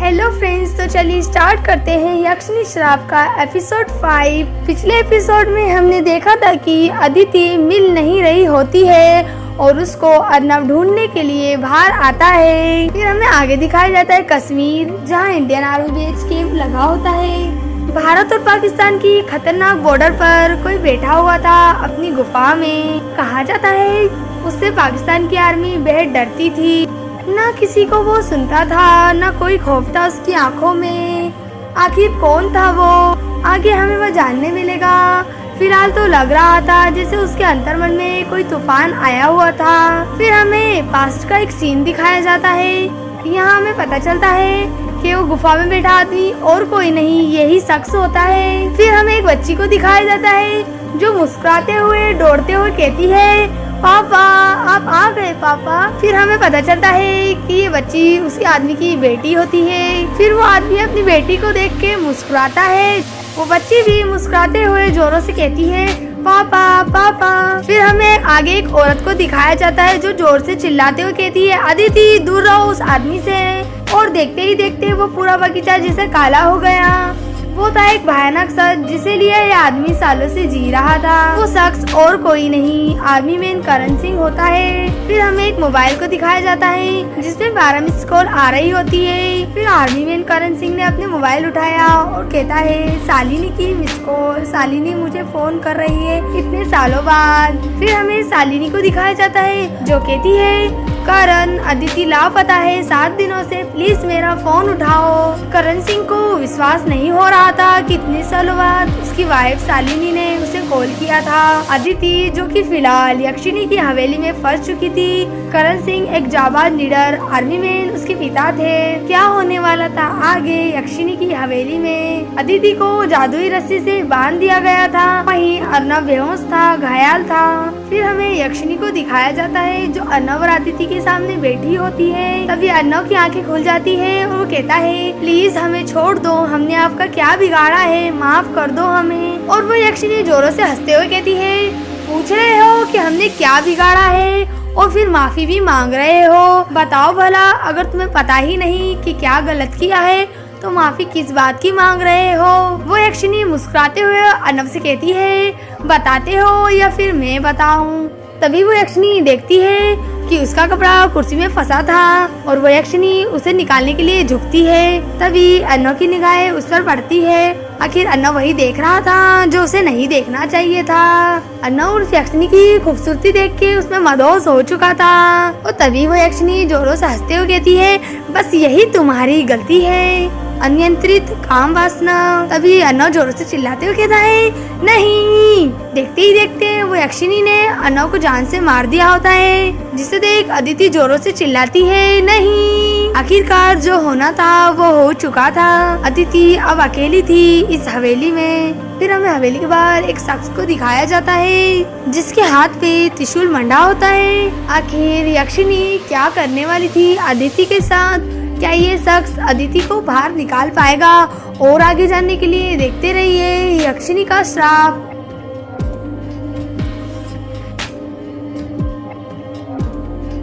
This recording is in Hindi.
हेलो फ्रेंड्स, तो चलिए स्टार्ट करते हैं यक्षिणी श्राप का एपिसोड 5। पिछले एपिसोड में हमने देखा था कि अदिति मिल नहीं रही होती है और उसको अर्नब ढूंढने के लिए बाहर आता है। फिर हमें आगे दिखाया जाता है कश्मीर, जहां इंडियन आर्मी बेस कैंप लगा होता है। भारत और पाकिस्तान की खतरनाक बॉर्डर पर कोई बैठा हुआ था अपनी गुफा में। कहा जाता है उससे पाकिस्तान की आर्मी बेहद डरती थी। ना किसी को वो सुनता था, ना कोई खौफ था उसकी आंखों में। आखिर कौन था वो, आगे हमें वह जानने मिलेगा। फिलहाल तो लग रहा था जैसे उसके अंतर्मन में कोई तूफान आया हुआ था। फिर हमें पास्ट का एक सीन दिखाया जाता है। यहाँ हमें पता चलता है कि वो गुफा में बैठा आदमी और कोई नहीं, यही शख्स होता है। फिर हमें एक बच्ची को दिखाया जाता है जो मुस्कुराते हुए दौड़ते हुए कहती है, पापा आप आ गए पापा। फिर हमें पता चलता है कि ये बच्ची उसी आदमी की बेटी होती है। फिर वो आदमी अपनी बेटी को देख के मुस्कुराता है। वो बच्ची भी मुस्कुराते हुए जोरों से कहती है, पापा पापा। फिर हमें आगे एक औरत को दिखाया जाता है जो जोर से चिल्लाते हुए कहती है, अदिति दूर रहो उस आदमी से। और देखते ही देखते वो पूरा बगीचा जैसे काला हो गया। वो था एक भयानक शख्स जिसे लिए ये आदमी सालों से जी रहा था। वो शख्स और कोई नहीं, आर्मी मैन करण सिंह होता है। फिर हमें एक मोबाइल को दिखाया जाता है जिसमें 12 मिस कॉल आ रही होती है। फिर आर्मी मैन करण सिंह ने अपने मोबाइल उठाया और कहता है, शालिनी की मिस कॉल, शालिनी मुझे फोन कर रही है इतने सालों बाद। फिर हमें शालिनी को दिखाया जाता है जो कहती है, करण अदिति लापता है 7 दिनों से, प्लीज मेरा फोन उठाओ। करण सिंह को विश्वास नहीं हो रहा था कि इतने सालों बाद उसकी वाइफ शालिनी ने उसे कॉल किया था। अदिति जो कि फिलहाल यक्षिणी की हवेली में फंस चुकी थी। करण सिंह एक जाबाज लीडर आर्मी मैन उसके पिता थे। क्या होने वाला था आगे यक्षिणी की हवेली में। अदिति को जादुई रस्सी से बांध दिया गया था। वहीं अर्नब बेहोश था, घायल था। फिर हमें यक्षिणी को दिखाया जाता है जो अर्नब और अदिति के सामने बैठी होती है। तभी अर्नब की आंखें खुल जाती है और वो कहता है, प्लीज हमें छोड़ दो, हमने आपका क्या बिगाड़ा है, माफ कर दो हमें। और वो यक्षिणी जोरों से हंसते हुए कहती है, पूछ रहे हो कि हमने क्या बिगाड़ा है और फिर माफी भी मांग रहे हो। बताओ भला, अगर तुम्हें पता ही नहीं कि क्या गलत किया है तो माफी किस बात की मांग रहे हो। वो यक्षिणी मुस्कुराते हुए अर्नब से कहती है, बताते हो या फिर मैं बताऊं। तभी वो यक्षिणी देखती है कि उसका कपड़ा कुर्सी में फंसा था और वो यक्षिणी उसे निकालने के लिए झुकती है। तभी अर्नब की निगाहें उस पर पड़ती है। आखिर अर्नब वही देख रहा था जो उसे नहीं देखना चाहिए था। अर्नब उस यक्षिणी की खूबसूरती देख के उसमें मदहोश हो चुका था। और तभी वो यक्षिणी जोरों से हंसते हुए कहती है, बस यही तुम्हारी गलती है, अनियंत्रित काम वासना। तभी अर्नब जोरों से चिल्लाते हुए कहता है, नहीं। देखते ही देखते वो यक्षिणी ने अर्नब को जान से मार दिया होता है, जिसे देख अदिति जोरों से चिल्लाती है, नहीं। आखिरकार जो होना था वो हो चुका था। अदिति अब अकेली थी इस हवेली में। फिर हमें हवेली के बाहर एक शख्स को दिखाया जाता है जिसके हाथ पे त्रिशूल मंडा होता है। आखिर यक्षिणी क्या करने वाली थी अदिति के साथ, क्या ये शख्स अदिति को बाहर निकाल पाएगा। और आगे जानने के लिए देखते रहिए यक्षिणी का श्राप।